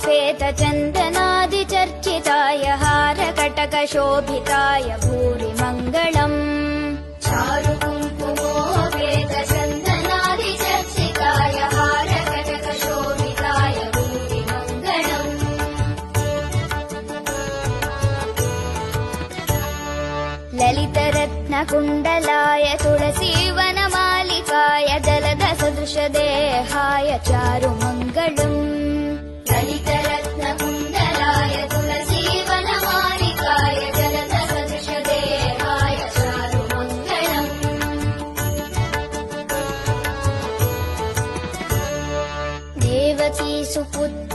श्वेतचन्दनादिचर्चिताय हारकटकशोभिताय भूरि मङ्गलम्। चारुकुङ्कुमोपेतचन्दनादिचर्चिताय हारकटकशोभिताय भूरि मङ्गलम्। ललितरत्नकुण्डलाय तुलसीवनमालिकाय जलदसदृशदेहाय चारुमङ्गलम्। ललितरत्नकुण्डलाय तुलसीवनमालिकाय जलदसदृशदेहाय चारुमङ्गलम्। देवकी सुपुत्र